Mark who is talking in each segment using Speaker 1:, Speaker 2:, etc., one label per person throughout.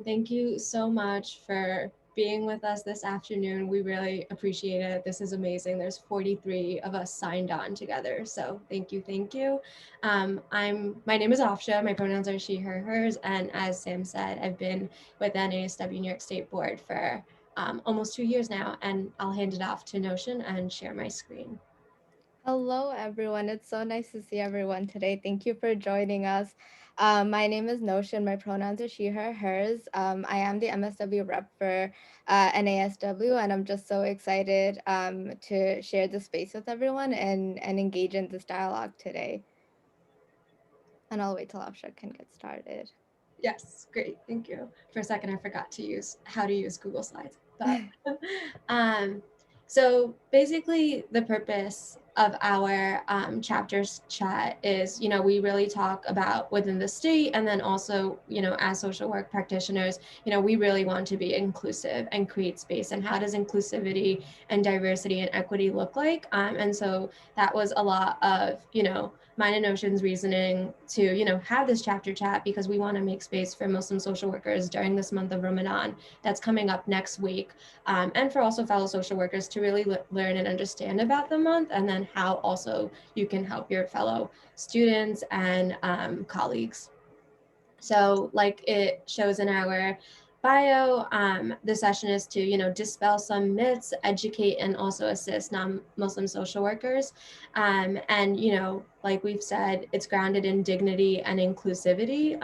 Speaker 1: Thank you so much for being with us this afternoon. We really appreciate it. This is amazing. There's 43 of us signed on together. So thank you, thank you. My name is Afsha. My pronouns are she, her, hers. And as Sam said, I've been with NASW New York State Board for almost 2 years now. And I'll hand it off to Notion and share my screen.
Speaker 2: Hello, everyone. It's so nice to see everyone today. Thank you for joining us. My name is Noshin. My pronouns are she, her, hers. I am the MSW rep for NASW, and I'm just so excited to share the space with everyone and engage in this dialogue today. And I'll wait till Afsha can get started.
Speaker 1: Yes, great. Thank you. For a second, I forgot to use how to use Google Slides. But um, so basically, the purpose of our chapters chat is, we really talk about within the state, and then also, as social work practitioners, we really want to be inclusive and create space. And how does inclusivity and diversity and equity look like? And so that was a lot of, mine and Notion's reasoning to, have this chapter chat because we want to make space for Muslim social workers during this month of Ramadan that's coming up next week, and for also fellow social workers to really learn and understand about the month, and then how also you can help your fellow students and colleagues. So, like it shows in our bio, the session is to, dispel some myths, educate, and also assist non-Muslim social workers. And, like we've said, it's grounded in dignity and inclusivity.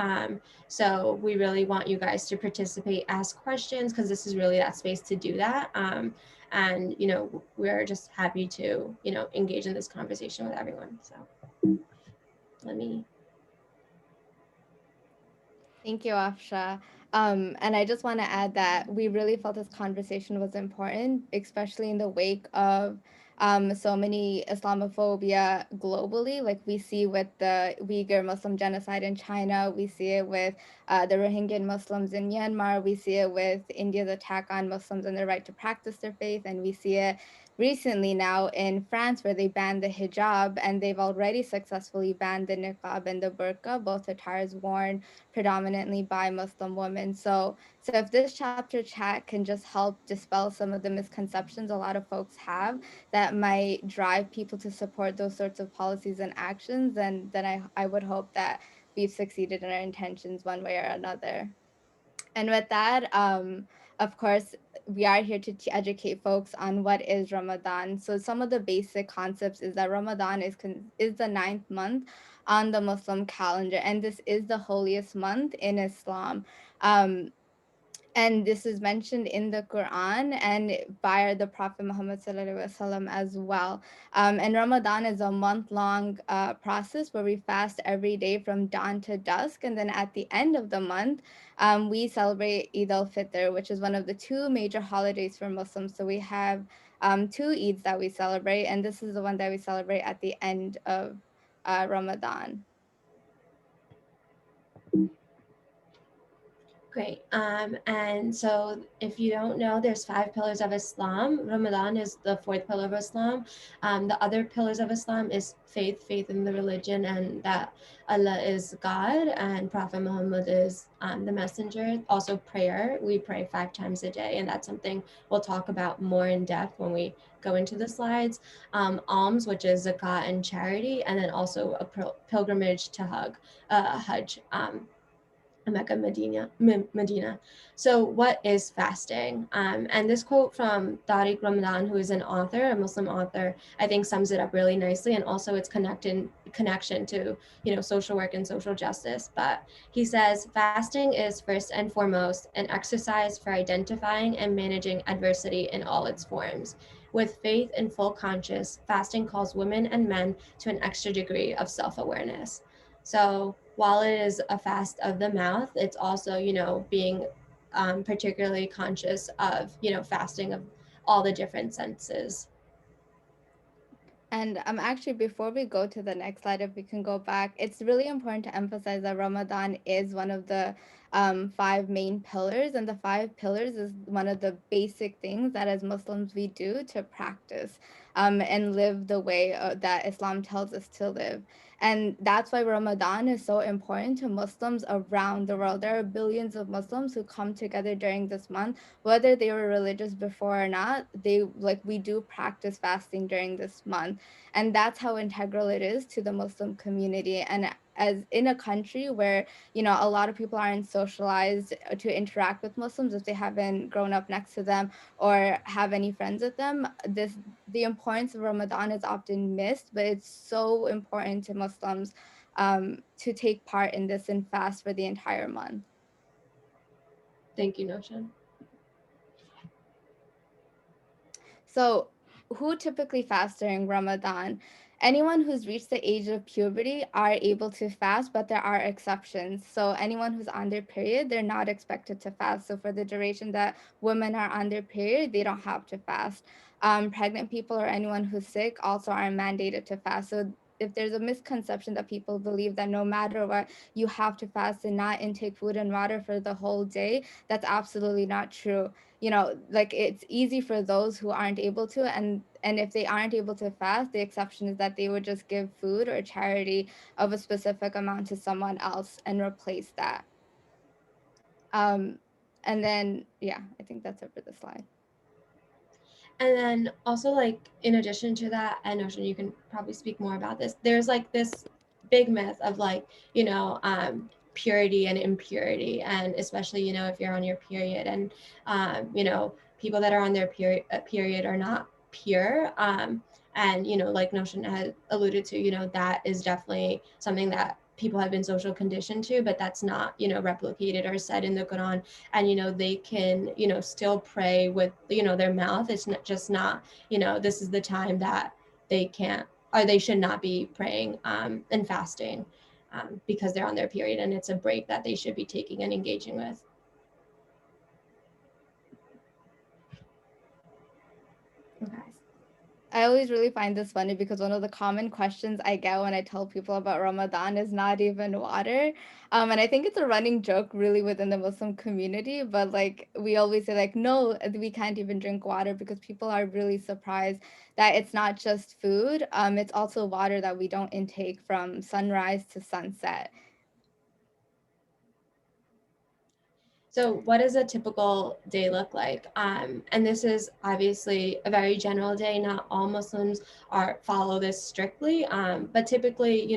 Speaker 1: So we really want you guys to participate, ask questions, because this is really that space to do that. And, we're just happy to, engage in this conversation with everyone. So let me.
Speaker 2: Thank you, Afsha. And I just want to add that we really felt this conversation was important, especially in the wake of so many Islamophobia globally. Like we see with the Uyghur Muslim genocide in China, we see it with the Rohingya Muslims in Myanmar, we see it with India's attack on Muslims and their right to practice their faith, and we see it recently now in France where they banned the hijab and they've already successfully banned the niqab and the burqa, both attires worn predominantly by Muslim women. So if this chapter chat can just help dispel some of the misconceptions a lot of folks have that might drive people to support those sorts of policies and actions, then I would hope that we've succeeded in our intentions one way or another. And with that, of course, we are here to educate folks on what is Ramadan. So some of the basic concepts is that Ramadan is the ninth month on the Muslim calendar, and this is the holiest month in Islam. Um, and this is mentioned in the Quran and by the Prophet Muhammad sallallahu alaihi wasallam as well. And Ramadan is a month-long process where we fast every day from dawn to dusk, and then at the end of the month, we celebrate Eid al-Fitr, which is one of the two major holidays for Muslims. So we have two Eids that we celebrate, and this is the one that we celebrate at the end of Ramadan.
Speaker 1: Great. And so, if you don't know, there's 5 pillars of Islam. Ramadan is the fourth pillar of Islam. The other pillars of Islam is faith in the religion, and that Allah is God and Prophet Muhammad is the messenger. Also, prayer. We pray 5 times a day, and that's something we'll talk about more in depth when we go into the slides. Alms, which is zakat and charity, and then also a pilgrimage to Hajj. Mecca, Medina. So, what is fasting? And this quote from Tariq Ramadan, who is an author, a Muslim author, I think sums it up really nicely, and also its connection to social work and social justice. But he says fasting is first and foremost an exercise for identifying and managing adversity in all its forms. With faith and full conscience, fasting calls women and men to an extra degree of self-awareness. So while it is a fast of the mouth, it's also, being particularly conscious of, fasting of all the different senses.
Speaker 2: And actually, before we go to the next slide, if we can go back, it's really important to emphasize that Ramadan is one of the five main pillars, and the five pillars is one of the basic things that as Muslims we do to practice and live the way that Islam tells us to live. And that's why Ramadan is so important to Muslims around the world. There are billions of Muslims who come together during this month, whether they were religious before or not. They like we do practice fasting during this month, and that's how integral it is to the Muslim community. And as in a country where a lot of people aren't socialized to interact with Muslims if they haven't grown up next to them or have any friends with them, this the importance of Ramadan is often missed, but it's so important to Muslims to take part in this and fast for the entire month.
Speaker 1: Thank you, Noshin.
Speaker 2: So, who typically fasts during Ramadan? Anyone who's reached the age of puberty are able to fast, but there are exceptions. So, anyone who's on their period, they're not expected to fast. So, for the duration that women are on their period, they don't have to fast. Pregnant people or anyone who's sick also are mandated to fast. So, if there's a misconception that people believe that no matter what, you have to fast and not intake food and water for the whole day, that's absolutely not true. Like it's easy for those who aren't able to, and if they aren't able to fast, the exception is that they would just give food or charity of a specific amount to someone else and replace that. um and then yeah, I think that's it for the slide.
Speaker 1: And then also, like, in addition to that, and Ocean, you can probably speak more about this. There's like this big myth of like, purity and impurity, and especially, if you're on your period, and people that are on their period are not pure. And like Notion had alluded to, that is definitely something that people have been social conditioned to, but that's not replicated or said in the Quran. And they can still pray with their mouth. It's not just not this is the time that they can't, or they should not be praying and fasting, because they're on their period, and it's a break that they should be taking and engaging with.
Speaker 2: Okay. I always really find this funny because one of the common questions I get when I tell people about Ramadan is not even water. And I think it's a running joke really within the Muslim community, but like we always say like, no, we can't even drink water because people are really surprised that it's not just food. It's also water that we don't intake from sunrise to sunset.
Speaker 1: So what does a typical day look like? And this is obviously a very general day. Not all Muslims follow this strictly, but typically,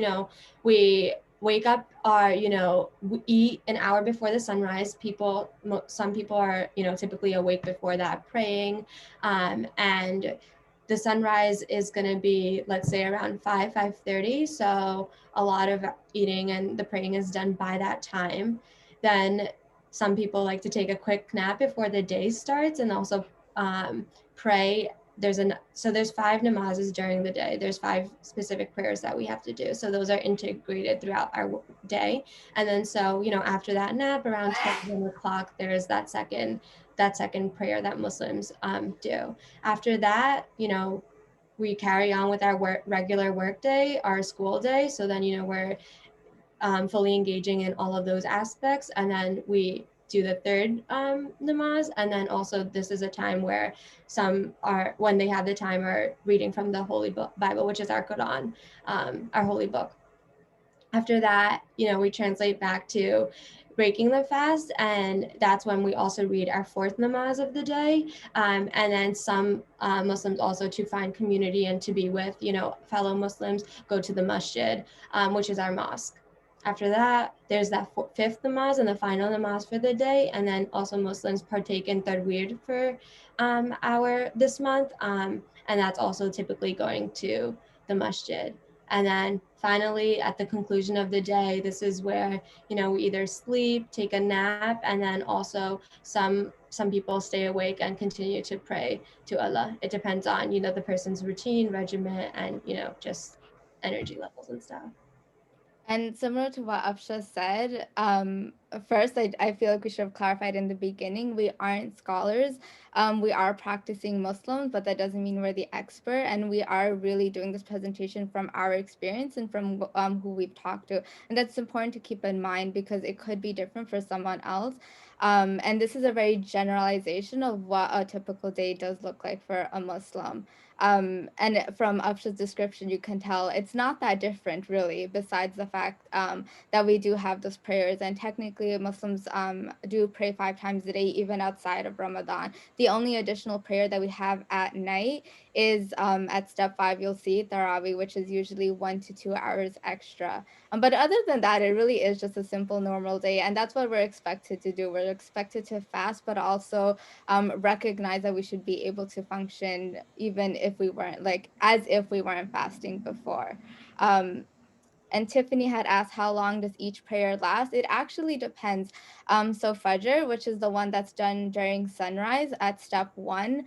Speaker 1: we wake up, we eat an hour before the sunrise. Some people are, typically awake before that praying, and the sunrise is going to be, let's say, around 5:30. So a lot of eating and the praying is done by that time. Then some people like to take a quick nap before the day starts, and also pray. There's 5 namazes during the day. There's 5 specific prayers that we have to do. So those are integrated throughout our day. And then after that nap, around 10 o'clock, there's that second prayer that Muslims do. After that, we carry on with our regular work day, our school day. So then we're fully engaging in all of those aspects. And then we do the third namaz. And then also this is a time where some are, when they have the time, are reading from the Holy Bible, which is our Quran, our holy book. After that, we translate back to breaking the fast, and that's when we also read our 4th namaz of the day. And then some Muslims also, to find community and to be with fellow Muslims, go to the masjid, which is our mosque. After that, there's that 5th namaz and the final namaz for the day. And then also Muslims partake in Tarweer for this month, and that's also typically going to the masjid. And then finally, at the conclusion of the day, this is where we either sleep, take a nap, and then also some people stay awake and continue to pray to Allah. It depends on the person's routine, regimen, and just energy levels and stuff.
Speaker 2: And similar to what Afsha said, first, I feel like we should have clarified in the beginning, we aren't scholars. We are practicing Muslims, but that doesn't mean we're the expert. And we are really doing this presentation from our experience and from who we've talked to. And that's important to keep in mind because it could be different for someone else. And this is a very generalization of what a typical day does look like for a Muslim. And from Upsha's description, you can tell it's not that different, really, besides the fact that we do have those prayers. And technically, Muslims do pray 5 times a day, even outside of Ramadan. The only additional prayer that we have at night is at step 5, you'll see Taraweeh, which is usually 1 to 2 hours extra. But other than that, it really is just a simple, normal day. And that's what we're expected to do. We're expected to fast, but also recognize that we should be able to function even if we weren't, like, as if we weren't fasting before. Um, and Tiffany had asked, how long does each prayer last? It actually depends. So Fajr, which is the one that's done during sunrise at step 1,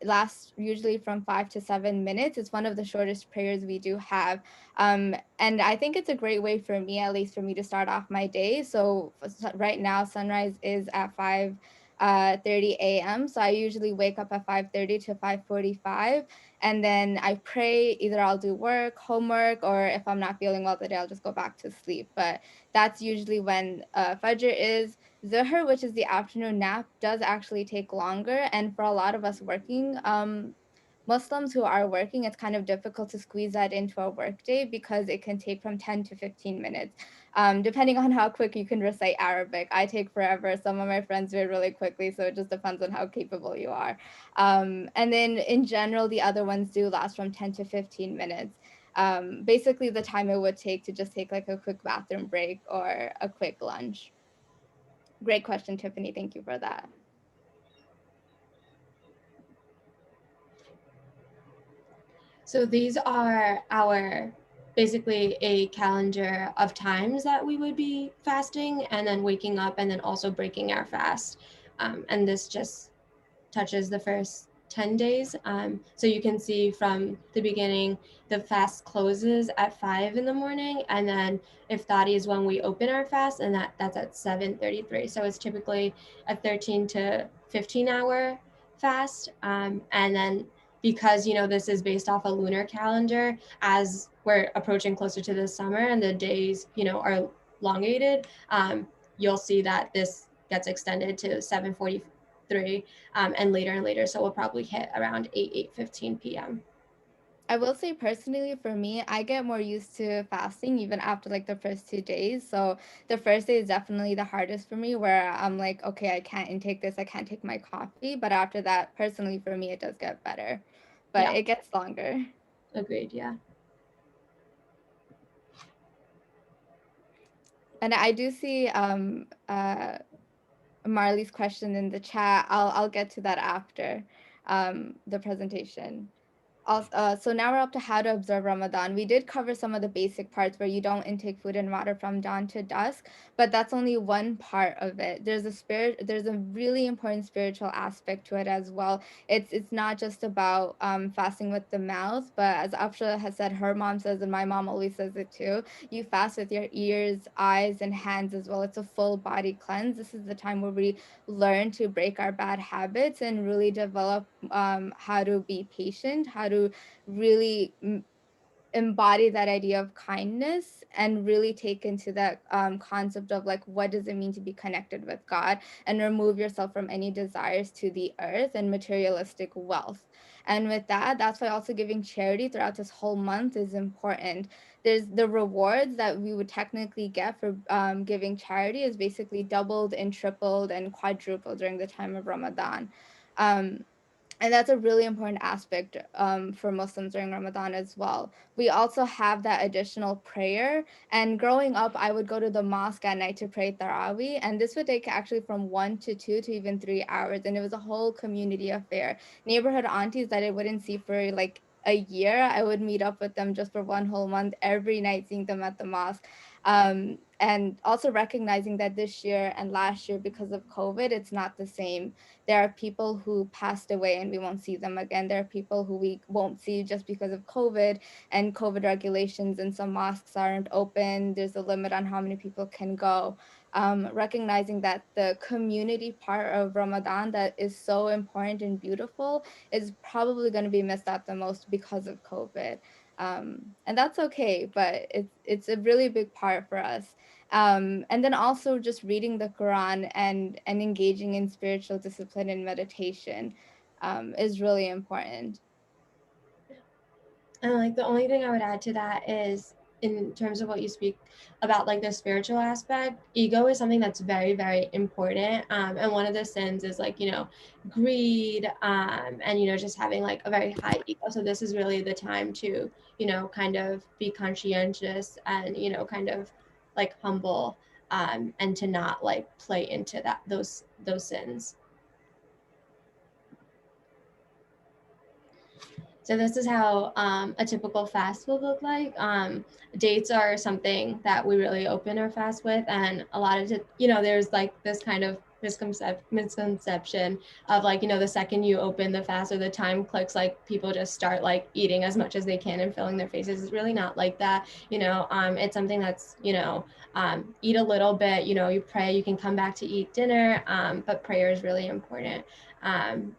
Speaker 2: lasts usually from 5 to 7 minutes. It's one of the shortest prayers we do have. And I think it's a great way for me, at least for me, to start off my day. So right now, sunrise is at 5:30 a.m. So I usually wake up at 5:30 to 5:45, and then I pray. Either I'll do work, homework, or if I'm not feeling well today, I'll just go back to sleep. But that's usually when Fajr is. Zuhr, which is the afternoon nap, does actually take longer, and for a lot of us working Muslims who are working, it's kind of difficult to squeeze that into a workday because it can take from 10 to 15 minutes, depending on how quick you can recite Arabic. I take forever. Some of my friends do it really quickly, so it just depends on how capable you are. And then in general, the other ones do last from 10 to 15 minutes. Basically, the time it would take to just take like a quick bathroom break or a quick lunch. Great question, Tiffany. Thank you for that.
Speaker 1: So these are our basically a calendar of times that we would be fasting and then waking up and then also breaking our fast. And this just touches the first 10 days. So you can see from the beginning, the fast closes at 5 in the morning. And then if Thadi is when we open our fast, and that's at 7:33. So it's typically a 13 to 15 hour fast. And then because, this is based off a lunar calendar, as we're approaching closer to the summer and the days, are elongated, you'll see that this gets extended to 7:43 and later. So we'll probably hit around 8:15 p.m.
Speaker 2: I will say personally, for me, I get more used to fasting even after like the first 2 days. So the first day is definitely the hardest for me, where I'm like, okay, I can't intake this, I can't take my coffee. But after that, personally, for me, it does get better, but
Speaker 1: Yeah,
Speaker 2: it gets longer.
Speaker 1: agreed. Yeah.
Speaker 2: And I do see Marley's question in the chat. I'll get to that after the presentation. Also, so now we're up to how to observe Ramadan. We did cover some of the basic parts where you don't intake food and water from dawn to dusk, but that's only one part of it. There's a really important spiritual aspect to it as well. It's not just about fasting with the mouth, but as Afsha has said, her mom says, and my mom always says it too, you fast with your ears, eyes, and hands as well. It's a full body cleanse. This is the time where we learn to break our bad habits and really develop how to be patient, how to really embody that idea of kindness and really take into that concept of like, what does it mean to be connected with God, and remove yourself from any desires to the earth and materialistic wealth. And with that, that's why also giving charity throughout this whole month is important. There's the rewards that we would technically get for giving charity is basically doubled and tripled and quadrupled during the time of Ramadan. Um, and that's a really important aspect for Muslims during Ramadan as well. We also have that additional prayer. And growing up, I would go to the mosque at night to pray Taraweeh. And this would take actually from 1 to 2 to even 3 hours. And it was a whole community affair. Neighborhood aunties that I wouldn't see for like a year, I would meet up with them just for one whole month, every night seeing them at the mosque. And also recognizing that this year and last year, because of COVID, it's not the same. There are people who passed away and we won't see them again. There are people who we won't see just because of COVID and COVID regulations, and some mosques aren't open. There's a limit on how many people can go. Recognizing that the community part of Ramadan that is so important and beautiful is probably going to be missed out the most because of COVID. And that's okay, but it's a really big part for us. And then also just reading the Quran and engaging in spiritual discipline and meditation is really important.
Speaker 1: And like the only thing I would add to that is in terms of what you speak about, like the spiritual aspect, ego is something that's very, very important. And one of the sins is like, greed, and, just having like a very high ego. So this is really the time to, kind of be conscientious and, kind of like humble, and to not like play into those sins. So this is how a typical fast would look like. Dates are something that we really open our fast with, and a lot of there's like this kind of misconception of like the second you open the fast or the time clicks, like people just start like eating as much as they can and filling their faces. It's really not like that. It's something that's eat a little bit. You pray. You can come back to eat dinner, but prayer is really important. And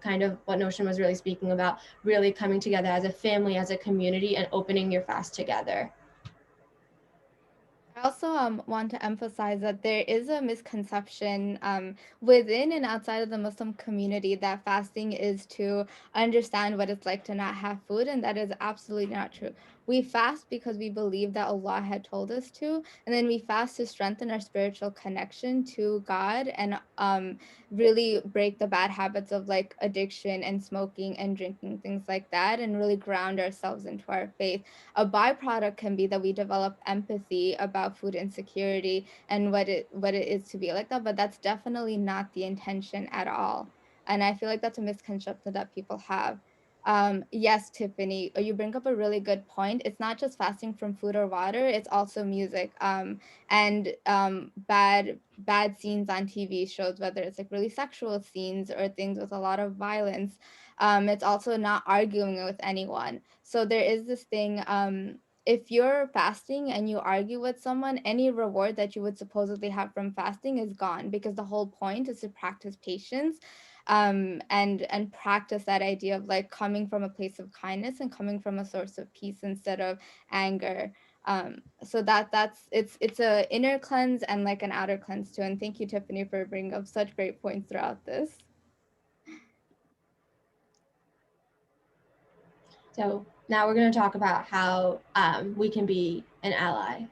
Speaker 1: kind of what Noshin was really speaking about, really coming together as a family, as a community, and opening your fast together.
Speaker 2: I also want to emphasize that there is a misconception within and outside of the Muslim community that fasting is to understand what it's like to not have food, and that is absolutely not true. We fast because we believe that Allah had told us to, and then we fast to strengthen our spiritual connection to God and really break the bad habits of like addiction and smoking and drinking, things like that, and really ground ourselves into our faith. A byproduct can be that we develop empathy about food insecurity and what it is to be like that, but that's definitely not the intention at all. And I feel like that's a misconception that people have. Yes, Tiffany, you bring up a really good point. It's not just fasting from food or water, it's also music, and bad scenes on TV shows, whether it's like really sexual scenes or things with a lot of violence. It's also not arguing with anyone. So there is this thing, if you're fasting and you argue with someone, any reward that you would supposedly have from fasting is gone, because the whole point is to practice patience, and practice that idea of like coming from a place of kindness and coming from a source of peace instead of anger. So it's a inner cleanse and like an outer cleanse too. And thank you, Tiffany, for bringing up such great points throughout this.
Speaker 1: So now we're going to talk about how we can be an ally.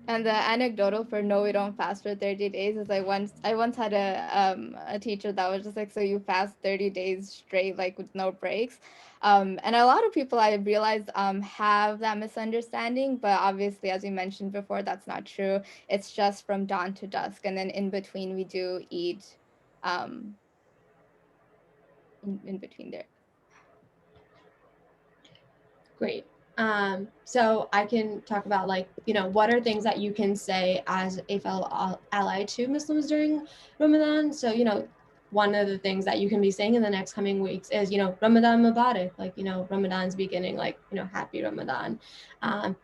Speaker 2: And the anecdotal for no, we don't fast for 30 days is like I once had a teacher that was just like, so you fast 30 days straight, like with no breaks. And a lot of people I realized have that misunderstanding, but obviously, as we mentioned before, that's not true. It's just from dawn to dusk, and then in between we do eat in between there.
Speaker 1: Great. So I can talk about like, what are things that you can say as a fellow ally to Muslims during Ramadan? So, one of the things that you can be saying in the next coming weeks is, Ramadan Mubarak, like, Ramadan's beginning, like, happy Ramadan.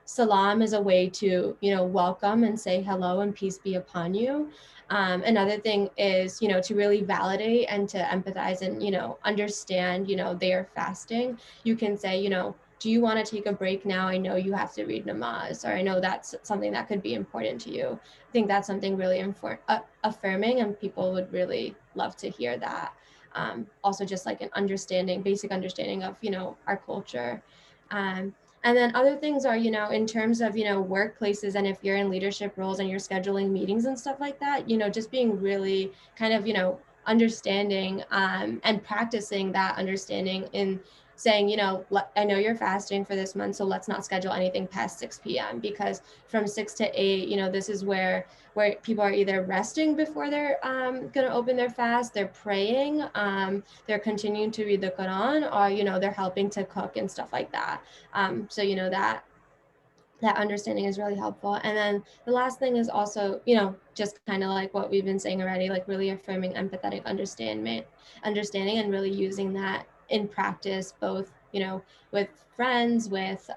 Speaker 1: Salam is a way to, welcome and say hello and peace be upon you. Another thing is, to really validate and to empathize and, understand, they are fasting. You can say, do you want to take a break now? I know you have to read namaz, or I know that's something that could be important to you. I think that's something really affirming, and people would really love to hear that. Also, just like an basic understanding of, our culture. And then other things are, in terms of, workplaces, and if you're in leadership roles and you're scheduling meetings and stuff like that, just being really kind of, understanding and practicing that understanding in saying, I know you're fasting for this month, so let's not schedule anything past 6 p.m. because from 6 to 8, this is where people are either resting before they're going to open their fast, they're praying, they're continuing to read the Quran, or they're helping to cook and stuff like that. So that understanding is really helpful. And then the last thing is also, just kind of like what we've been saying already, like really affirming empathetic understanding and really using that in practice, both, with friends, with,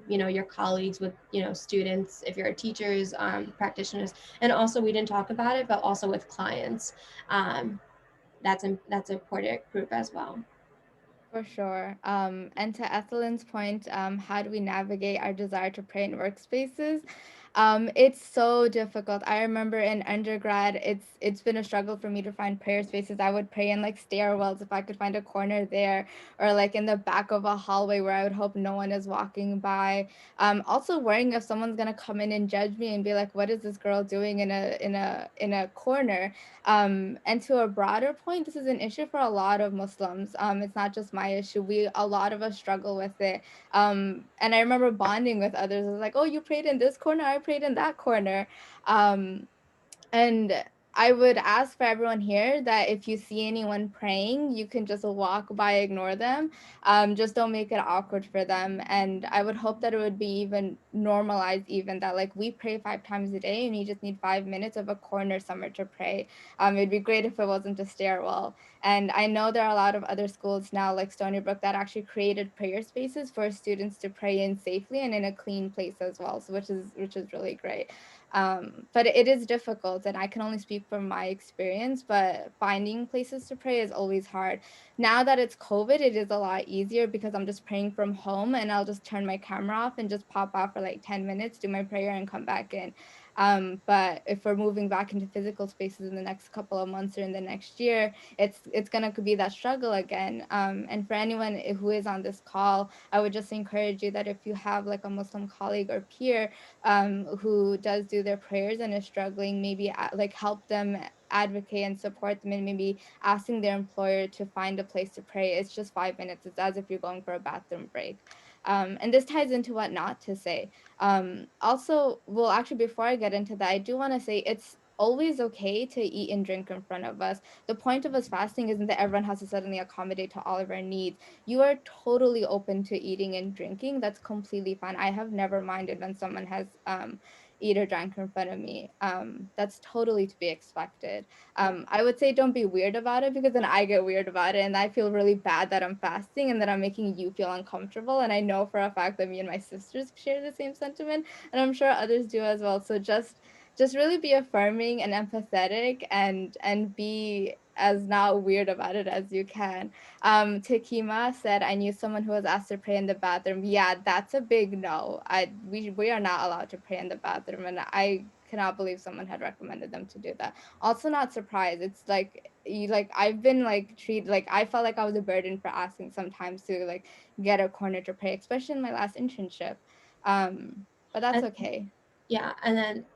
Speaker 1: your colleagues, with, students, if you're teachers, practitioners, and also we didn't talk about it, but also with clients. That's an important group as well.
Speaker 2: For sure. And to Ethelyn's point, how do we navigate our desire to pray in workspaces? It's so difficult. I remember in undergrad, it's been a struggle for me to find prayer spaces. I would pray in like stairwells if I could find a corner there, or like in the back of a hallway where I would hope no one is walking by. Also worrying if someone's gonna come in and judge me and be like, "What is this girl doing in a corner?" And to a broader point, this is an issue for a lot of Muslims. It's not just my issue. A lot of us struggle with it. And I remember bonding with others. It was like, oh, you prayed in this corner, I prayed in that corner. Um, and I would ask for everyone here that if you see anyone praying, you can just walk by, ignore them. Just don't make it awkward for them. And I would hope that it would be even normalized, even that like we pray 5 times a day and you just need 5 minutes of a corner somewhere to pray. It'd be great if it wasn't a stairwell. And I know there are a lot of other schools now, like Stony Brook, that actually created prayer spaces for students to pray in safely and in a clean place as well. So which is really great. But it is difficult, and I can only speak from my experience, but finding places to pray is always hard. Now that it's COVID, it is a lot easier because I'm just praying from home and I'll just turn my camera off and just pop out for like 10 minutes, do my prayer, and come back in. But if we're moving back into physical spaces in the next couple of months or in the next year, it's gonna be that struggle again. And for anyone who is on this call, I would just encourage you that if you have like a Muslim colleague or peer who does do their prayers and is struggling, maybe like help them, advocate and support them, and maybe asking their employer to find a place to pray. It's just 5 minutes. It's as if you're going for a bathroom break. And this ties into what not to say. Also, well, actually, before I get into that, I do want to say it's always okay to eat and drink in front of us. The point of us fasting isn't that everyone has to suddenly accommodate to all of our needs. You are totally open to eating and drinking. That's completely fine. I have never minded when someone has eat or drank in front of me. That's totally to be expected. I would say don't be weird about it, because then I get weird about it and I feel really bad that I'm fasting and that I'm making you feel uncomfortable. And I know for a fact that me and my sisters share the same sentiment, and I'm sure others do as well. So just really be affirming and empathetic, and be as not weird about it as you can. Takima said, I knew someone who was asked to pray in the bathroom. Yeah, that's a big no. We are not allowed to pray in the bathroom, and I cannot believe someone had recommended them to do that. Also not surprised. It's like I've been like treated like I felt like I was a burden for asking sometimes to like get a corner to pray, especially in my last internship. But that's
Speaker 1: And
Speaker 2: okay.
Speaker 1: yeah, and then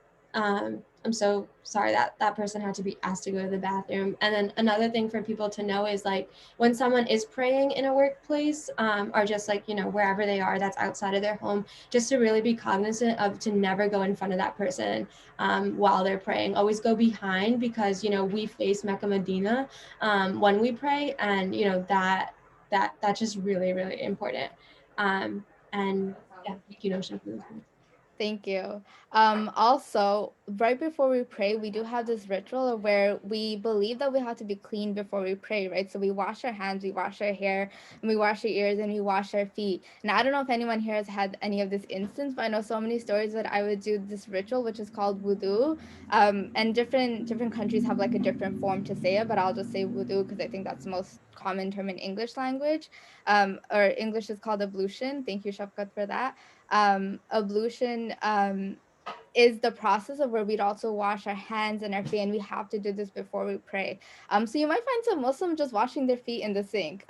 Speaker 1: I'm so sorry that that person had to be asked to go to the bathroom. And then another thing for people to know is like when someone is praying in a workplace, or just like wherever they are that's outside of their home, just to really be cognizant of to never go in front of that person while they're praying. Always go behind, because we face Mecca Medina when we pray, and that's just really really important. And yeah, thank you, Noshin, for those points.
Speaker 2: Thank you. Also, right before we pray, we do have this ritual where we believe that we have to be clean before we pray, right? So we wash our hands, we wash our hair, and we wash our ears, and we wash our feet. Now, I don't know if anyone here has had any of this instance, but I know so many stories that I would do this ritual, which is called wudu. And different countries have like a different form to say it, but I'll just say wudu because I think that's the most common term in English language. Or English is called ablution. Thank you, Shafkat, for that. Ablution is the process of where we'd also wash our hands and our feet, and we have to do this before we pray. So you might find some Muslims just washing their feet in the sink.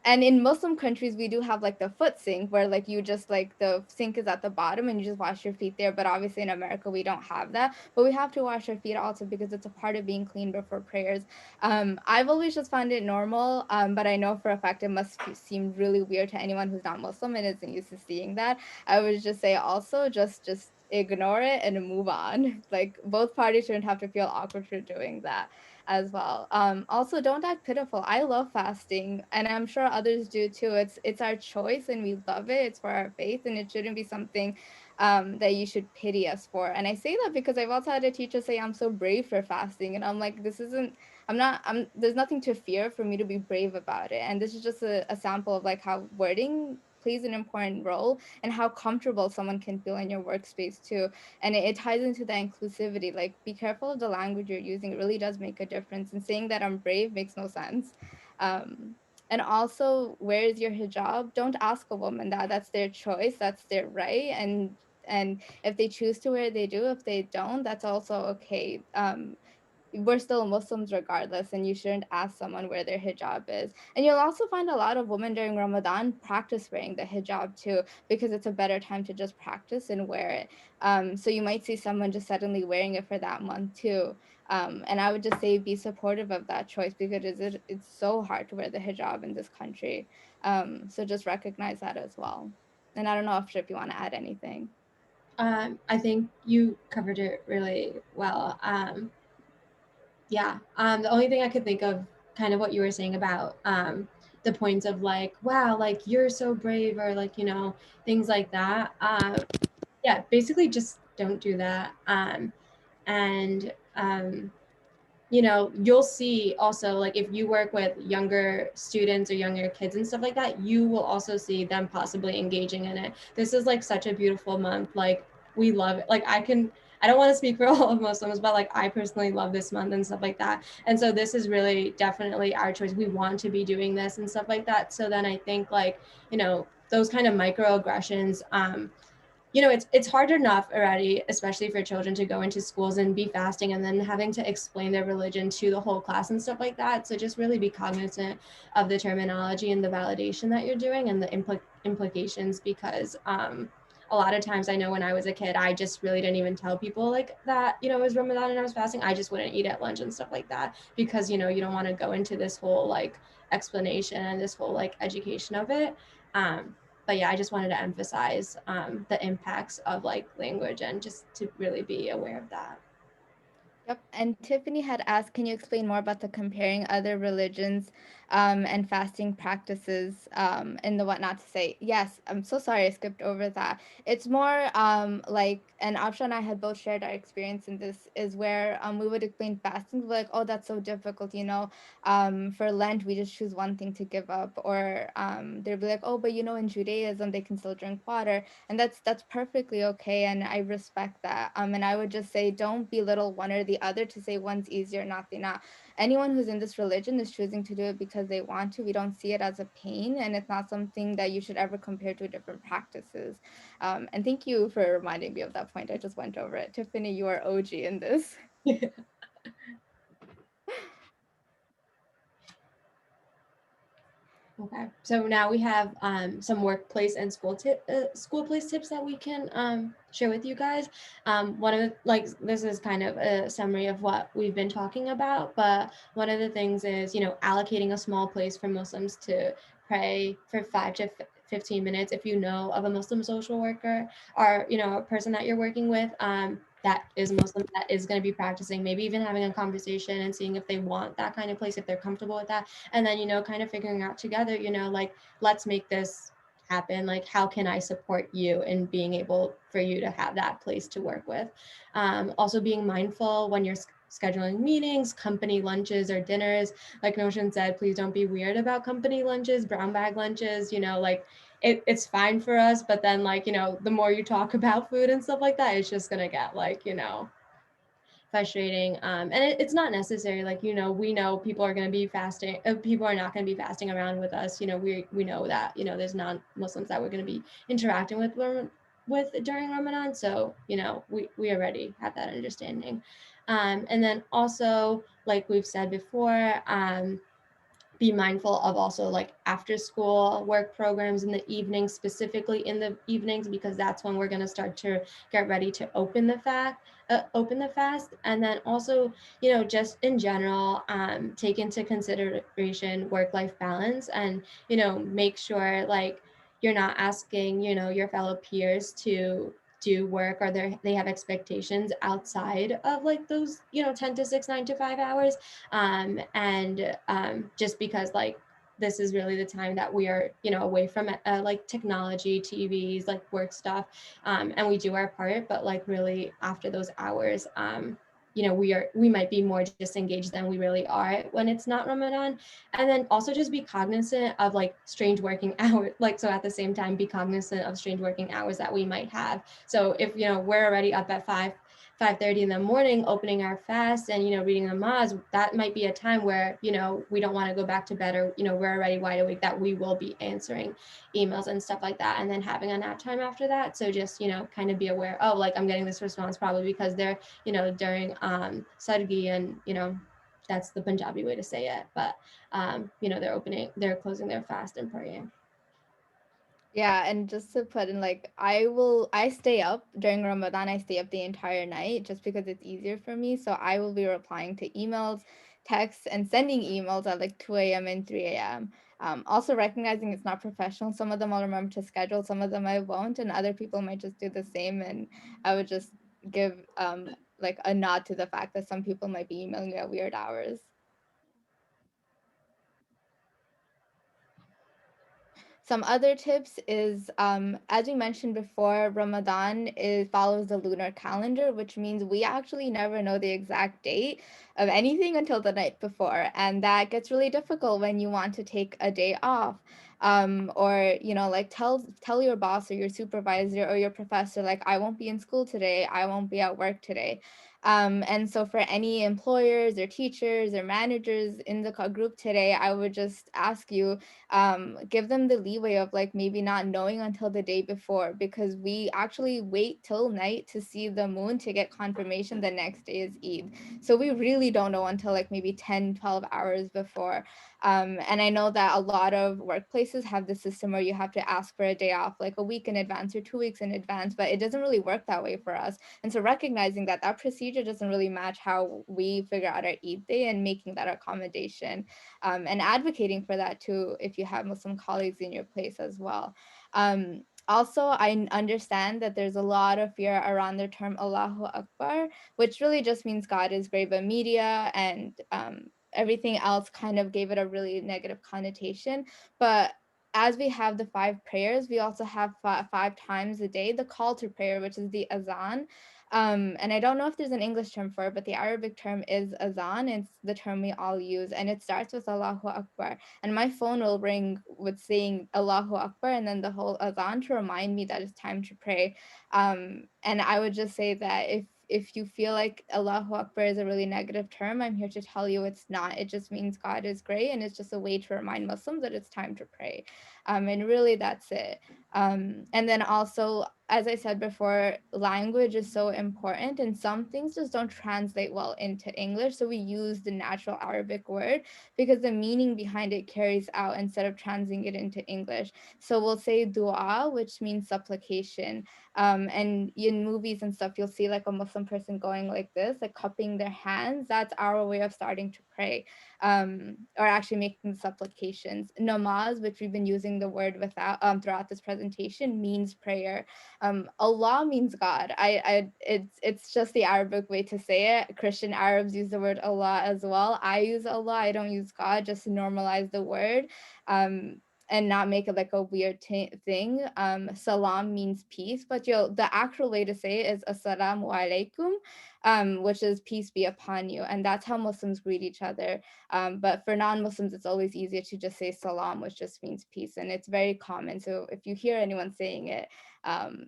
Speaker 2: And in Muslim countries, we do have like the foot sink where like you just like the sink is at the bottom and you just wash your feet there. But obviously in America, we don't have that. But we have to wash our feet also because it's a part of being clean before prayers. I've always just found it normal, but I know for a fact it must seem really weird to anyone who's not Muslim and isn't used to seeing that. I would just say also just ignore it and move on. Like both parties shouldn't have to feel awkward for doing that as well. Also, don't act pitiful. I love fasting, and I'm sure others do too. It's our choice, and we love it. It's for our faith, and it shouldn't be something that you should pity us for. And I say that because I've also had a teacher say I'm so brave for fasting, and I'm like, this isn't. I'm not. I'm. There's nothing to fear for me to be brave about it. And this is just a sample of like how wording plays an important role and how comfortable someone can feel in your workspace too. And it ties into the inclusivity. Like, be careful of the language you're using. It really does make a difference. And saying that I'm brave makes no sense. um, and also, where is your hijab? Don't ask a woman that. That's their choice, that's their right. And if they choose to wear, they do. If they don't, that's also okay. We're still Muslims regardless, and you shouldn't ask someone where their hijab is. And you'll also find a lot of women during Ramadan practice wearing the hijab too, because it's a better time to just practice and wear it. So you might see someone just suddenly wearing it for that month too. And I would just say be supportive of that choice because it's so hard to wear the hijab in this country. So just recognize that as well. And I don't know if you want to add anything.
Speaker 1: I think you covered it really well. Yeah. The only thing I could think of, kind of what you were saying about the points of like, wow, like you're so brave, or like, things like that. Yeah, basically just don't do that. And you'll see also, like, if you work with younger students or younger kids and stuff like that, you will also see them possibly engaging in it. This is like such a beautiful month. Like, we love it. Like, I don't want to speak for all of Muslims, but like I personally love this month and stuff like that. And so this is really definitely our choice. We want to be doing this and stuff like that. So then I think, like, those kind of microaggressions, it's hard enough already, especially for children, to go into schools and be fasting and then having to explain their religion to the whole class and stuff like that. So just really be cognizant of the terminology and the validation that you're doing and the implications, because a lot of times, I know when I was a kid, I just really didn't even tell people like that, it was Ramadan and I was fasting. I just wouldn't eat at lunch and stuff like that, because, you don't want to go into this whole like explanation and this whole like education of it. But yeah, I just wanted to emphasize the impacts of like language, and just to really be aware of that.
Speaker 2: Yep. And Tiffany had asked, can you explain more about the comparing other religions and fasting practices and the what not to say? Yes, I'm so sorry I skipped over that. It's more like, and Afsha and I had both shared our experience in this, is where we would explain fasting. We're like, oh, that's so difficult, for Lent, we just choose one thing to give up. Or they'd be like, oh, but in Judaism, they can still drink water. And that's perfectly okay. And I respect that. And I would just say, don't belittle one or the other to say one's easier, not the not. Anyone who's in this religion is choosing to do it because they want to. We don't see it as a pain, and it's not something that you should ever compare to different practices. And thank you for reminding me of that point. I just went over it. Tiffany, you are OG in this.
Speaker 1: Okay, so now we have some workplace and school place tips that we can share with you guys. One of the, like, this is kind of a summary of what we've been talking about, but one of the things is, allocating a small place for Muslims to pray for 5 to 15 minutes. If you know of a Muslim social worker, or a person that you're working with that is Muslim, that is going to be practicing, maybe even having a conversation and seeing if they want that kind of place, if they're comfortable with that. And then, kind of figuring out together, like, let's make this happen. Like, how can I support you in being able for you to have that place to work with? Also being mindful when you're scheduling meetings, company lunches or dinners. Like Noshin said, please don't be weird about company lunches, brown bag lunches, like, it's fine for us, but then, like, the more you talk about food and stuff like that, it's just gonna get like, frustrating. And it's not necessary. Like, we know people are going to be fasting. People are not going to be fasting around with us. We know that, there's non-Muslims that we're going to be interacting with during Ramadan. So, we already have that understanding. And then also, like we've said before, be mindful of also like after school work programs in the evenings, specifically in the evenings, because that's when we're going to start to get ready to open the fast. And then also, just in general, take into consideration work-life balance, and make sure like you're not asking your fellow peers to do work, or they have expectations outside of like those 10 to 6, 9 to 5 hours. And just because like this is really the time that we are away from like technology, TVs, like work stuff, and we do our part, but like really after those hours, we might be more disengaged than we really are when it's not Ramadan. And then also just be cognizant of like strange working hours, like, so at the same time be cognizant of strange working hours that we might have. So if we're already up at 5:30 in the morning opening our fast and reading namaz, that might be a time where we don't want to go back to bed, or we're already wide awake, that we will be answering emails and stuff like that, and then having a nap time after that. So just kind of be aware, oh, like I'm getting this response probably because they're during sargi, and that's the Punjabi way to say it, but they're closing their fast and praying.
Speaker 2: Yeah, and just to put in, like, I stay up during Ramadan, I stay up the entire night just because it's easier for me. So I will be replying to emails, texts, and sending emails at like 2 a.m. and 3 a.m. Also recognizing it's not professional. Some of them I'll remember to schedule, some of them I won't, and other people might just do the same. And I would just give like a nod to the fact that some people might be emailing me at weird hours. Some other tips is, as we mentioned before, Ramadan follows the lunar calendar, which means we actually never know the exact date of anything until the night before. And that gets really difficult when you want to take a day off. Or, like tell your boss or your supervisor or your professor, like, I won't be in school today, I won't be at work today. And so for any employers or teachers or managers in the group today, I would just ask you, give them the leeway of like maybe not knowing until the day before, because we actually wait till night to see the moon to get confirmation the next day is Eid. So we really don't know until like maybe 10, 12 hours before. And I know that a lot of workplaces have the system where you have to ask for a day off like a week in advance or 2 weeks in advance, but it doesn't really work that way for us. And so recognizing that that procedure doesn't really match how we figure out our Eid day and making that accommodation, and advocating for that too if you have Muslim colleagues in your place as well. Also, I understand that there's a lot of fear around the term Allahu Akbar, which really just means God is great, but media and everything else kind of gave it a really negative connotation. But as we have the 5 prayers, we also have 5 times a day the call to prayer, which is the azan. And I don't know if there's an English term for it, but the Arabic term is azan. It's the term we all use, and it starts with Allahu Akbar. And my phone will ring with saying Allahu Akbar and then the whole azan to remind me that it's time to pray. And I would just say that if you feel like Allahu Akbar is a really negative term, I'm here to tell you it's not. It just means God is great, and it's just a way to remind Muslims that it's time to pray. And really, that's it. And then also, as I said before, language is so important, and some things just don't translate well into English. So we use the natural Arabic word because the meaning behind it carries out instead of translating it into English. So we'll say dua, which means supplication. And in movies and stuff, you'll see like a Muslim person going like this, like cupping their hands. That's our way of starting to pray, or actually making supplications. Namaz, which we've been using the word without throughout this presentation, means prayer. Allah means God. It's just the Arabic way to say it. Christian Arabs use the word Allah as well. I use Allah. I don't use God, just to normalize the word. And not make it like a weird thing. Salam means peace, but the actual way to say it is assalamu alaikum, which is peace be upon you. And that's how Muslims greet each other. But for non-Muslims, it's always easier to just say salam, which just means peace. And it's very common. So if you hear anyone saying it,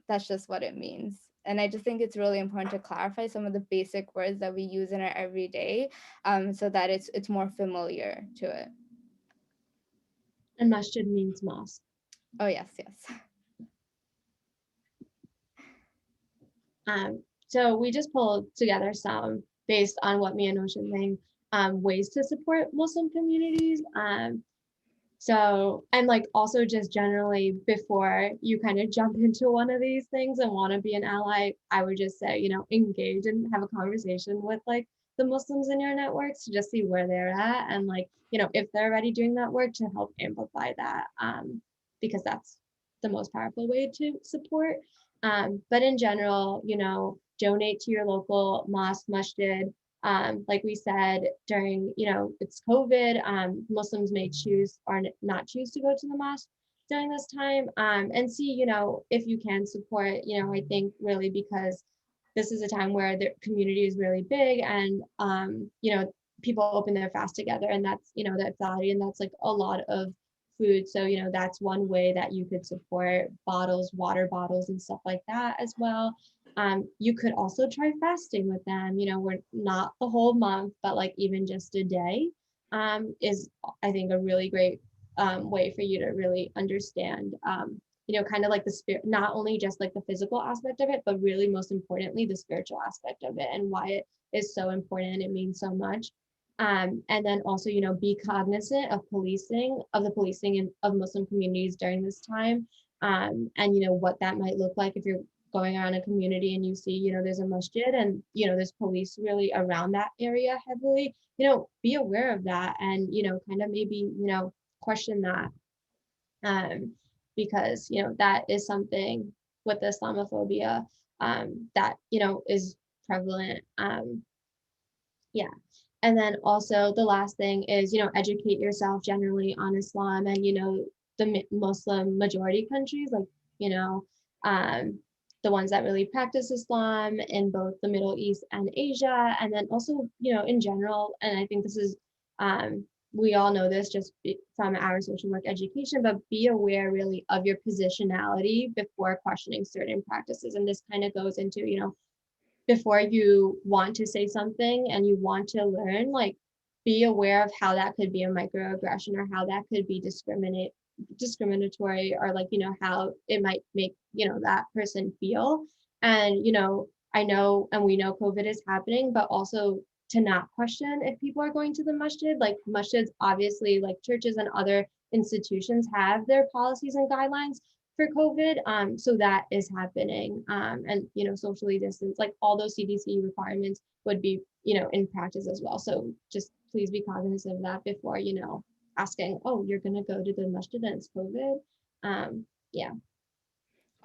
Speaker 2: that's just what it means. And I just think it's really important to clarify some of the basic words that we use in our everyday, so that it's more familiar to it.
Speaker 1: And masjid means mosque.
Speaker 2: Oh, yes, yes.
Speaker 1: So we just pulled together some based on what me and Noshin think. ways to support Muslim communities. So, and like also just generally before you kind of jump into one of these things and want to be an ally, I would just say, engage and have a conversation with like the Muslims in your networks to just see where they're at and like, if they're already doing that work to help amplify that, because that's the most powerful way to support. But in general, donate to your local mosque, masjid. Like we said, during, it's COVID, Muslims may choose or not choose to go to the mosque during this time, and see, if you can support, I think really because this is a time where the community is really big and, people open their fast together and that's, the iftar, and that's like a lot of food. So, that's one way that you could support bottles, water bottles and stuff like that as well. You could also try fasting with them. We're not the whole month, but like even just a day is, I think, a really great way for you to really understand, kind of like the spirit, not only just like the physical aspect of it, but really most importantly, the spiritual aspect of it and why it is so important. It means so much. And then also, be cognizant of the policing of Muslim communities during this time. And, what that might look like if you're going around a community and you see, there's a masjid and, there's police really around that area heavily, be aware of that and, kind of maybe, question that. Because, that is something with the Islamophobia that, is prevalent. Yeah. And then also the last thing is, educate yourself generally on Islam and, the Muslim majority countries, like, um, the ones that really practice Islam in both the Middle East and Asia. And then also, in general, and I think this is, we all know this just from our social work education, but be aware really of your positionality before questioning certain practices. And this kind of goes into, before you want to say something and you want to learn, like be aware of how that could be a microaggression or how that could be discriminatory or like, how it might make, that person feel. And, I know, and we know COVID is happening, but also to not question if people are going to the masjid, like masjids, obviously like churches and other institutions have their policies and guidelines for COVID. So that is happening. And, socially distance, like all those CDC requirements would be, in practice as well. So just please be cognizant of that before, asking, oh, you're going to go to the masjid and it's COVID. Yeah.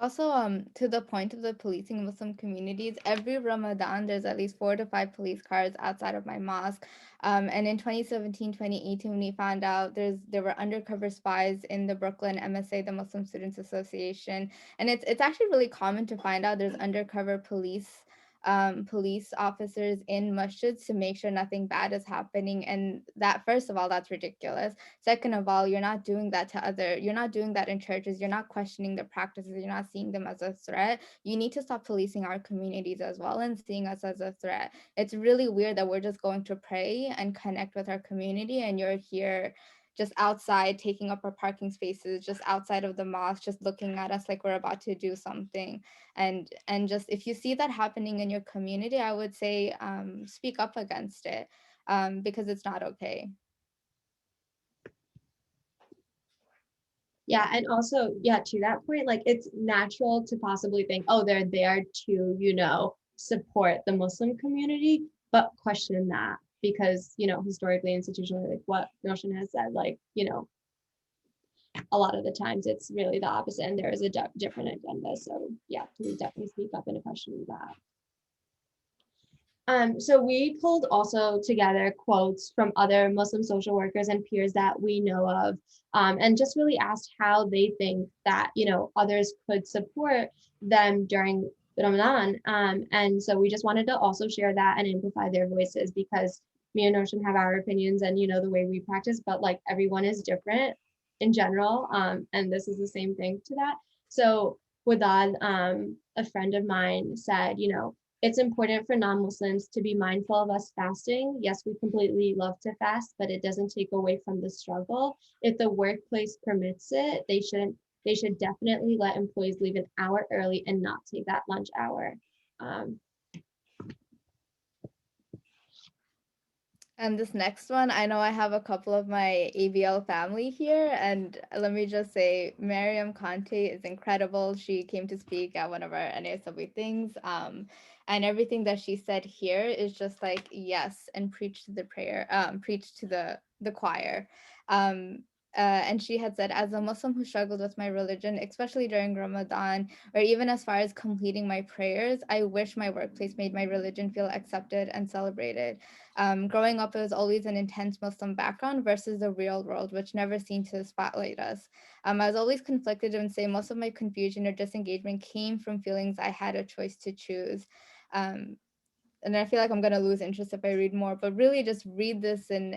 Speaker 2: Also, to the point of the policing Muslim communities, every Ramadan there's at least 4 to 5 police cars outside of my mosque. And in 2017, 2018, when we found out there were undercover spies in the Brooklyn MSA, the Muslim Students Association, and it's actually really common to find out there's undercover police officers in masjids to make sure nothing bad is happening. And that, first of all, that's ridiculous. Second of all, you're not doing that in churches. You're not questioning the practices. You're not seeing them as a threat. You need to stop policing our communities as well and seeing us as a threat. It's really weird that we're just going to pray and connect with our community and you're here just outside taking up our parking spaces, just outside of the mosque, just looking at us like we're about to do something. And just, if you see that happening in your community, I would say speak up against it, because it's not okay.
Speaker 1: Yeah. And also, yeah, to that point, like it's natural to possibly think, oh, they're there to, support the Muslim community, but question that because, historically, institutionally, like what Noshin has said, like, a lot of the times it's really the opposite and there is a different agenda. So yeah, please definitely speak up and question that. So we pulled also together quotes from other Muslim social workers and peers that we know of, and just really asked how they think that, others could support them during Ramadan. And so we just wanted to also share that and amplify their voices because me and Notion have our opinions and, the way we practice, but like everyone is different in general. And this is the same thing to that. So with that, a friend of mine said, it's important for non-Muslims to be mindful of us fasting. Yes, we completely love to fast, but it doesn't take away from the struggle. If the workplace permits it, they should definitely let employees leave an hour early and not take that lunch hour.
Speaker 2: And this next one, I know I have a couple of my ABL family here, and let me just say, Mariam Conte is incredible. She came to speak at one of our NASW things, and everything that she said here is just like yes, and preach to the prayer, preach to the choir. Um, and she had said, as a Muslim who struggled with my religion, especially during Ramadan, or even as far as completing my prayers, I wish my workplace made my religion feel accepted and celebrated. Growing up, it was always an intense Muslim background versus the real world, which never seemed to spotlight us. I was always conflicted and say most of my confusion or disengagement came from feelings I had a choice to choose. Um, and I feel like I'm gonna lose interest if I read more, but really just read this and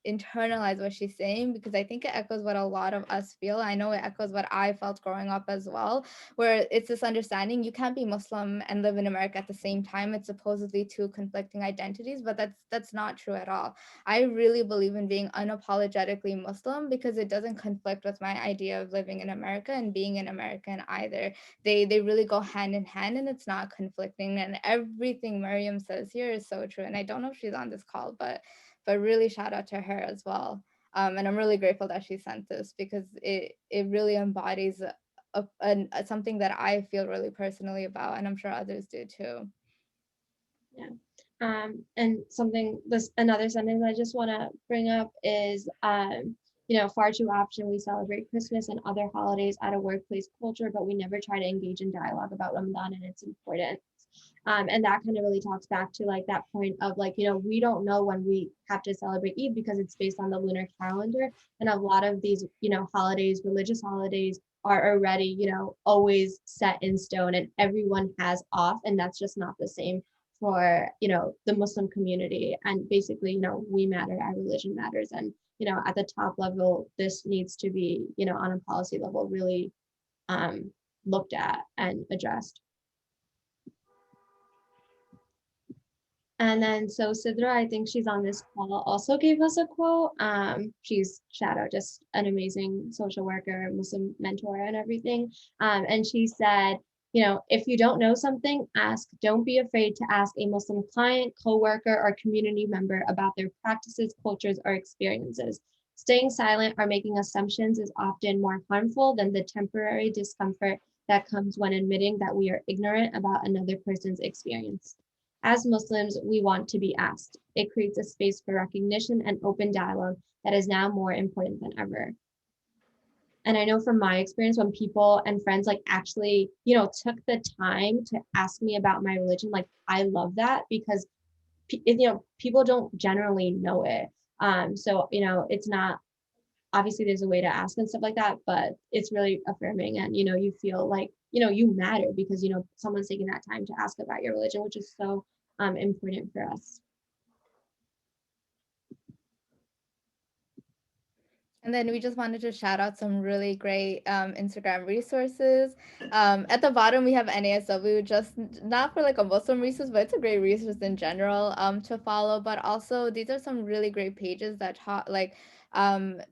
Speaker 2: internalize what she's saying, because I think it echoes what a lot of us feel. I know it echoes what I felt growing up as well, where it's this understanding you can't be Muslim and live in America at the same time. It's supposedly two conflicting identities, but that's not true at all. I really believe in being unapologetically Muslim because it doesn't conflict with my idea of living in America and being an American either. They really go hand in hand, and it's not conflicting, and everything Miriam says here is so true. And I don't know if she's on this call, but really shout out to her as well. And I'm really grateful that she sent this because it really embodies something that I feel really personally about, and I'm sure others do too.
Speaker 1: Yeah. And something, this another sentence I just want to bring up is, far too often we celebrate Christmas and other holidays out of workplace culture, but we never try to engage in dialogue about Ramadan and its importance. And that kind of really talks back to like that point of like, we don't know when we have to celebrate Eid because it's based on the lunar calendar. And a lot of these, holidays, religious holidays are already, always set in stone and everyone has off. And that's just not the same for the Muslim community. And basically, we matter, our religion matters. And at the top level, this needs to be on a policy level really looked at and addressed. And then so Sidra, I think she's on this call, also gave us a quote. She's shout out, just an amazing social worker, Muslim mentor and everything. And she said, if you don't know something, ask. Don't be afraid to ask a Muslim client, coworker, or community member about their practices, cultures, or experiences. Staying silent or making assumptions is often more harmful than the temporary discomfort that comes when admitting that we are ignorant about another person's experience. As Muslims, we want to be asked. It creates a space for recognition and open dialogue that is now more important than ever. And I know from my experience, when people and friends like actually, took the time to ask me about my religion, like I love that because, people don't generally know it. So, it's not, obviously there's a way to ask and stuff like that, but it's really affirming and, you feel like, you matter because, someone's taking that time to ask about your religion, which is so important for us.
Speaker 2: And then we just wanted to shout out some really great Instagram resources. At the bottom, we have NASW, just not for like a Muslim resource, but it's a great resource in general to follow. But also, these are some really great pages that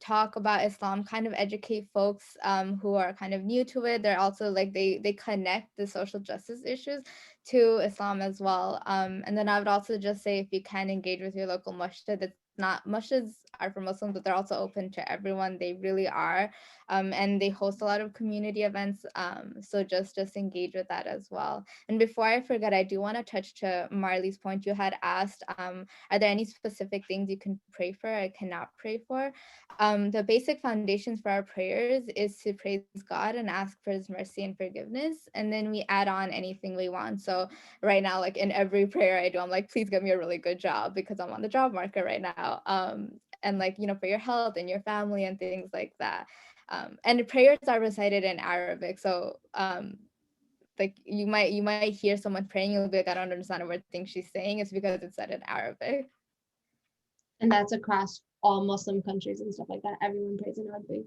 Speaker 2: talk about Islam, kind of educate folks who are kind of new to it. They're also like they connect the social justice issues to Islam as well. And then I would also just say if you can engage with your local masjid, it's not masjids are for Muslims, but they're also open to everyone. They really are, and they host a lot of community events. So just engage with that as well. And before I forget, I do want to touch to Marley's point. You had asked, are there any specific things you can pray for or cannot pray for? The basic foundations for our prayers is to praise God and ask for His mercy and forgiveness, and then we add on anything we want. So right now, like in every prayer I do, I'm like, please give me a really good job because I'm on the job market right now. And like, for your health and your family and things like that. And prayers are recited in Arabic. So like you might hear someone praying, you'll be like, I don't understand a word thing she's saying. It's because it's said in Arabic.
Speaker 1: And that's across all Muslim countries and stuff like that. Everyone prays in Arabic.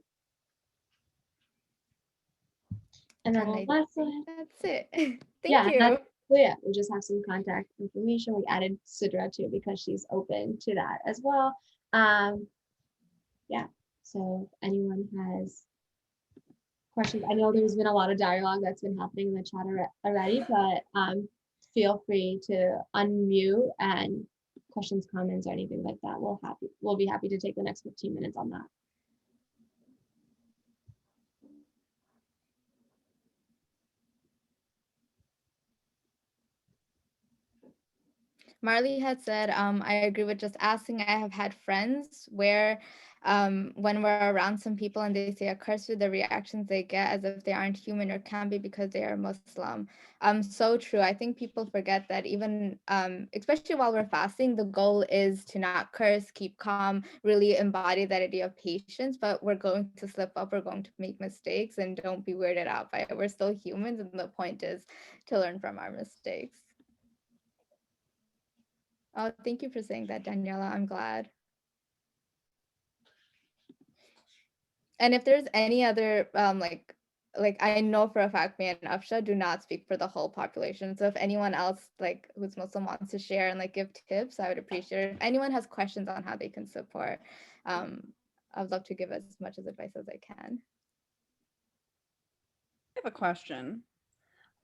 Speaker 1: And then
Speaker 2: And I
Speaker 1: lastly,
Speaker 2: think that's it. Thank
Speaker 1: yeah,
Speaker 2: you.
Speaker 1: we just have some contact information. We added Sidra too because she's open to that as well. Yeah, so if anyone has questions, I know there's been a lot of dialogue that's been happening in the chat already, but feel free to unmute and questions, comments, or anything like that, we'll be happy to take the next 15 minutes on that.
Speaker 2: Marley had said, I agree with just asking. I have had friends where when we're around some people and they say a curse word, the reactions they get as if they aren't human or can be because they are Muslim. So true. I think people forget that even, especially while we're fasting, the goal is to not curse, keep calm, really embody that idea of patience, but we're going to slip up, we're going to make mistakes, and don't be weirded out by it. We're still humans, and the point is to learn from our mistakes. Oh, thank you for saying that, Daniela. I'm glad. And if there's any other like I know for a fact me and Afsha do not speak for the whole population. So if anyone else like who's Muslim wants to share and like give tips, I would appreciate it. If anyone has questions on how they can support, I would love to give as much as advice as I can.
Speaker 3: I have a question.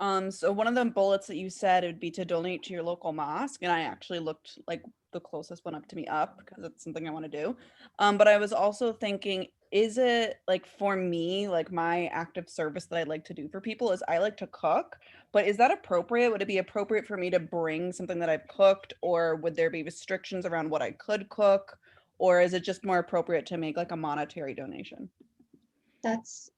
Speaker 3: So one of the bullets that you said it would be to donate to your local mosque, and I actually looked like the closest one up to me up because it's something I want to do. But I was also thinking, is it like for me, like my active service that I like to do for people is I like to cook, but is that appropriate? Would it be appropriate for me to bring something that I've cooked, or would there be restrictions around what I could cook, or is it just more appropriate to make like a monetary donation?
Speaker 1: That's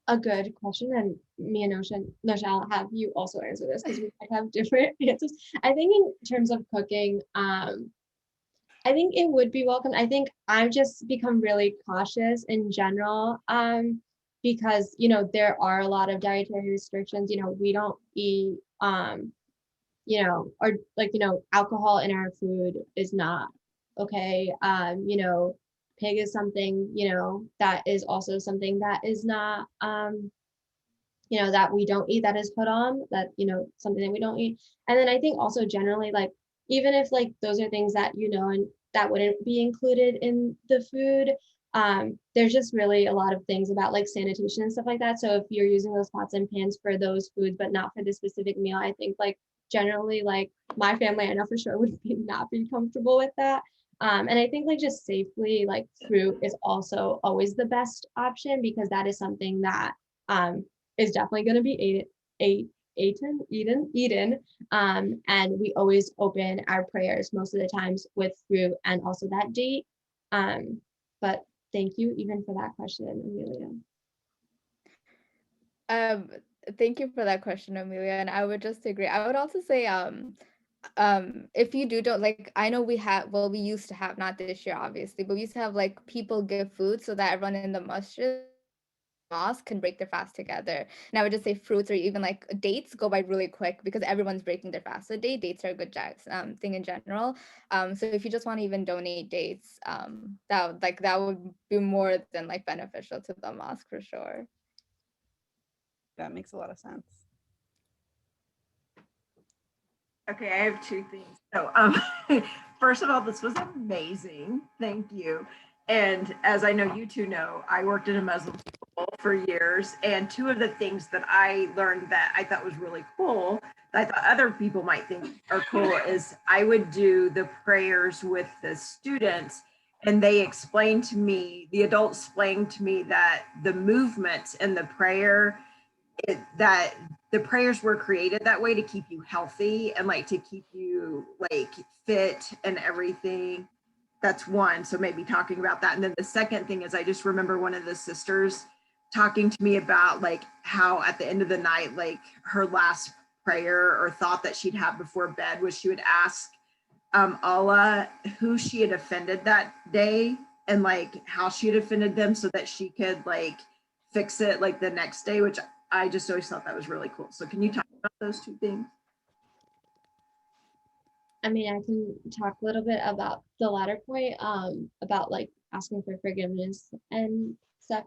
Speaker 1: a good question, and me and Noshin I'll have you also answer this because we might have different answers. I think in terms of cooking, I think it would be welcome. I think I've just become really cautious in general, because there are a lot of dietary restrictions. We don't eat, or like alcohol in our food is not okay. Pig is something that is also something that is not that we don't eat, that is put on, that something that we don't eat. And then I think also generally, like, even if like those are things that and that wouldn't be included in the food, there's just really a lot of things about like sanitation and stuff like that. So if you're using those pots and pans for those foods but not for this specific meal, I think like generally, like my family, I know for sure, would not be comfortable with that. And I think like just safely, like fruit is also always the best option, because that is something that is definitely going to be eaten. And we always open our prayers most of the times with fruit and also that date. But thank you even for that question, Amelia.
Speaker 2: Thank you for that question, Amelia. And I would just agree. I would also say, if you don't like, I know we used to have, not this year obviously, but we used to have like people give food so that everyone in the mosque can break their fast together. And I would just say fruits or even like dates go by really quick because everyone's breaking their fast. So dates are a good thing in general. So if you just want to even donate dates, that would be more than like beneficial to the mosque for sure.
Speaker 3: That makes a lot of sense.
Speaker 4: Okay, I have two things. So, first of all, this was amazing. Thank you. And as I know you two know, I worked in a Muslim school for years. And two of the things that I learned that I thought was really cool, that I thought other people might think are cool, is I would do the prayers with the students. And they explained to me, the adults explained to me that the movements in the prayer, that the prayers were created that way to keep you healthy and like to keep you like fit and everything. That's one. So maybe talking about that. And then the second thing is I just remember one of the sisters talking to me about like how at the end of the night, like her last prayer or thought that she'd have before bed was she would ask Allah who she had offended that day and like how she had offended them so that she could like fix it like the next day, which I just always thought that was really cool. So can you talk about those two things?
Speaker 1: I mean, I can talk a little bit about the latter point, about like asking for forgiveness and stuff.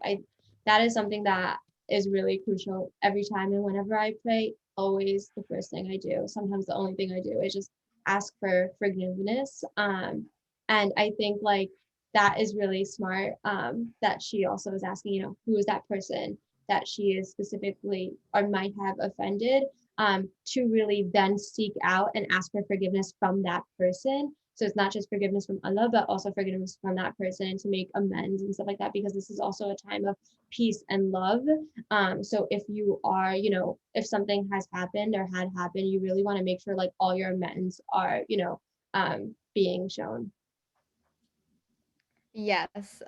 Speaker 1: That is something that is really crucial every time. And whenever I pray, always the first thing I do, sometimes the only thing I do, is just ask for forgiveness. And I think like that is really smart. That she also is asking, who is that person that she is specifically or might have offended. to really then seek out and ask for forgiveness from that person. So it's not just forgiveness from Allah, but also forgiveness from that person to make amends and stuff like that, because this is also a time of peace and love. So if you are, if something has happened or had happened, you really want to make sure like all your amends are, being shown.
Speaker 2: Yes,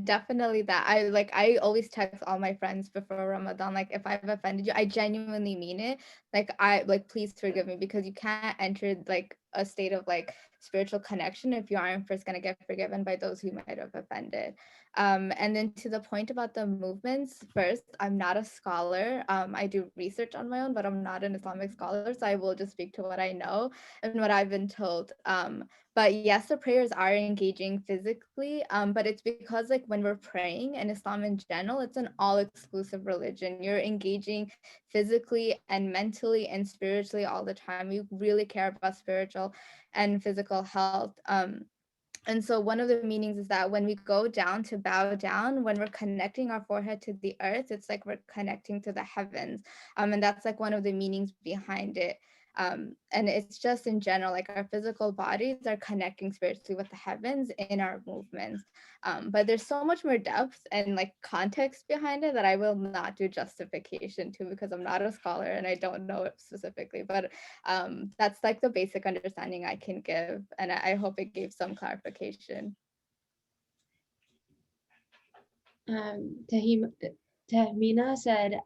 Speaker 2: definitely that. I always text all my friends before Ramadan, like if I've offended you, I genuinely mean it. Please forgive me, because you can't enter like a state of like spiritual connection if you aren't first gonna get forgiven by those who might have offended. And then to the point about the movements, first, I'm not a scholar. I do research on my own, but I'm not an Islamic scholar, so I will just speak to what I know and what I've been told. But yes, the prayers are engaging physically, but it's because like when we're praying in Islam in general, it's an all-exclusive religion. You're engaging physically and mentally and spiritually all the time. We really care about spiritual and physical health. And so one of the meanings is that when we go down to bow down, when we're connecting our forehead to the earth, it's like we're connecting to the heavens. And that's like one of the meanings behind it. And it's just in general, like our physical bodies are connecting spiritually with the heavens in our movements. But there's so much more depth and like context behind it that I will not do justification to, because I'm not a scholar and I don't know it specifically. But that's like the basic understanding I can give, and I hope it gave some clarification.
Speaker 1: Tahmina said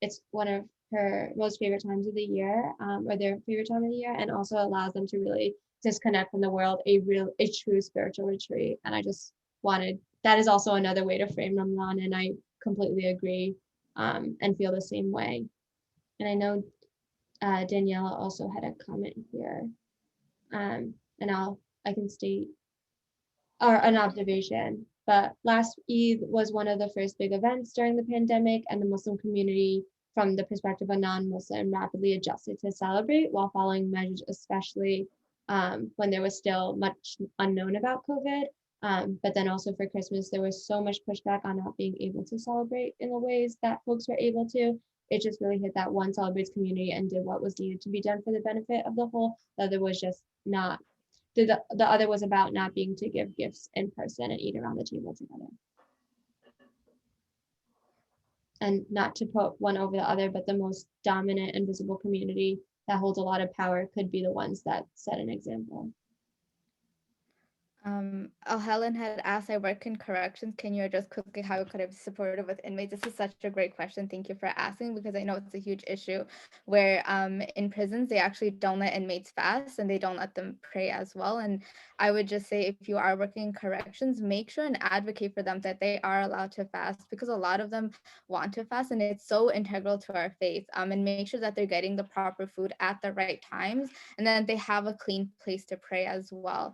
Speaker 1: it's one of her most favorite times of the year, or their favorite time of the year, and also allows them to really disconnect from the world, a true spiritual retreat. And I just wanted, that is also another way to frame Ramadan, and I completely agree, and feel the same way. And I know Daniela also had a comment here, and I can state, or an observation. But last Eid was one of the first big events during the pandemic, and the Muslim community, from the perspective of non-Muslim, rapidly adjusted to celebrate while following measures, especially when there was still much unknown about COVID. But then also for Christmas, there was so much pushback on not being able to celebrate in the ways that folks were able to. It just really hit that one celebrates community and did what was needed to be done for the benefit of the whole. The other was just not the other was about not being to give gifts in person and eat around the table together. And not to put one over the other, but the most dominant and visible community that holds a lot of power could be the ones that set an example.
Speaker 2: Helen had asked, I work in corrections. Can you address quickly how could I be supportive with inmates? This is such a great question. Thank you for asking, because I know it's a huge issue where in prisons, they actually don't let inmates fast and they don't let them pray as well. And I would just say, if you are working in corrections, make sure and advocate for them that they are allowed to fast, because a lot of them want to fast and it's so integral to our faith. And make sure that they're getting the proper food at the right times, and then they have a clean place to pray as well.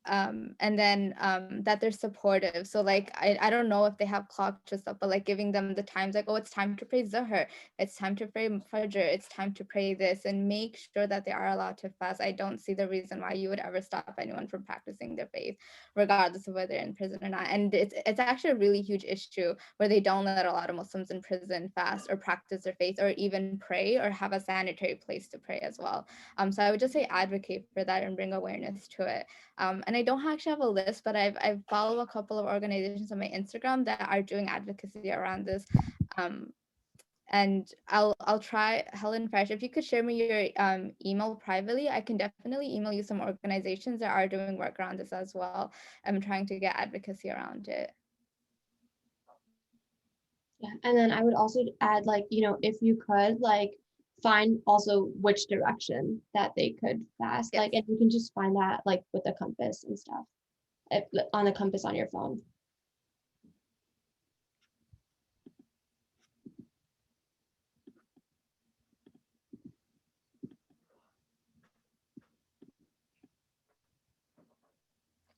Speaker 2: And then that they're supportive. So like I don't know if they have clocks or stuff, but like giving them the times, like, oh, it's time to pray Zuhr, it's time to pray Fajr, it's time to pray this, and make sure that they are allowed to fast. I don't see the reason why you would ever stop anyone from practicing their faith, regardless of whether they're in prison or not. And it's actually a really huge issue where they don't let a lot of Muslims in prison fast or practice their faith or even pray or have a sanitary place to pray as well. So I would just say advocate for that and bring awareness to it. And I don't actually have a list, but I follow a couple of organizations on my Instagram that are doing advocacy around this. And I'll try, Helen Fresh, if you could share me your email privately, I can definitely email you some organizations that are doing work around this as well. I'm trying to get advocacy around it.
Speaker 1: Yeah, and then I would also add, like, if you could, like, find also which direction that they could fast,
Speaker 2: Yes.
Speaker 1: like, and you can just find that like with the compass and stuff, on the compass on your phone.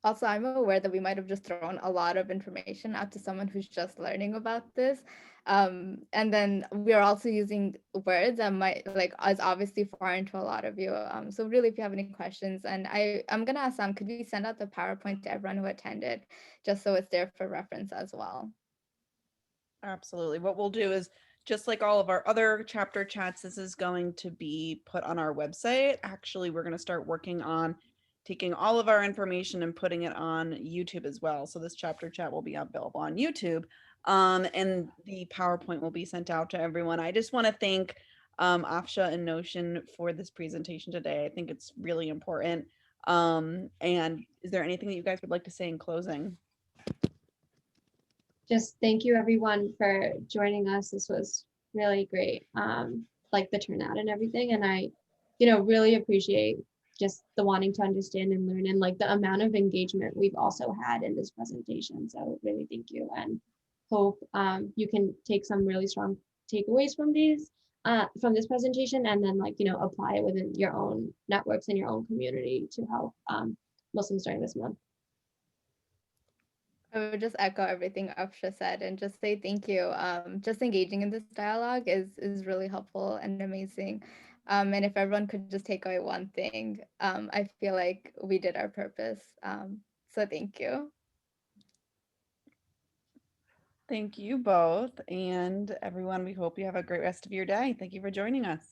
Speaker 2: Also, I'm aware that we might have just thrown a lot of information out to someone who's just learning about this. And then we are also using words that might like is obviously foreign to a lot of you. So really, if you have any questions, and I'm gonna ask Sam, could we send out the PowerPoint to everyone who attended, just so it's there for reference as well?
Speaker 3: Absolutely. What we'll do is just like all of our other chapter chats, this is going to be put on our website. Actually, we're going to start working on taking all of our information and putting it on YouTube as well. So this chapter chat will be available on YouTube. And the PowerPoint will be sent out to everyone. I just want to thank Afsha and Noshin for this presentation today. I think it's really important. And is there anything that you guys would like to say in closing?
Speaker 1: Just thank you everyone for joining us. This was really great. Like the turnout and everything. And I, really appreciate just the wanting to understand and learn and like the amount of engagement we've also had in this presentation. So really thank you, and hope you can take some really strong takeaways from from this presentation, and then apply it within your own networks and your own community to help Muslims during this month.
Speaker 2: I would just echo everything Afsha said and just say thank you. Just engaging in this dialogue is really helpful and amazing. And if everyone could just take away one thing, I feel like we did our purpose. So thank you.
Speaker 3: Thank you both. And everyone, we hope you have a great rest of your day. Thank you for joining us.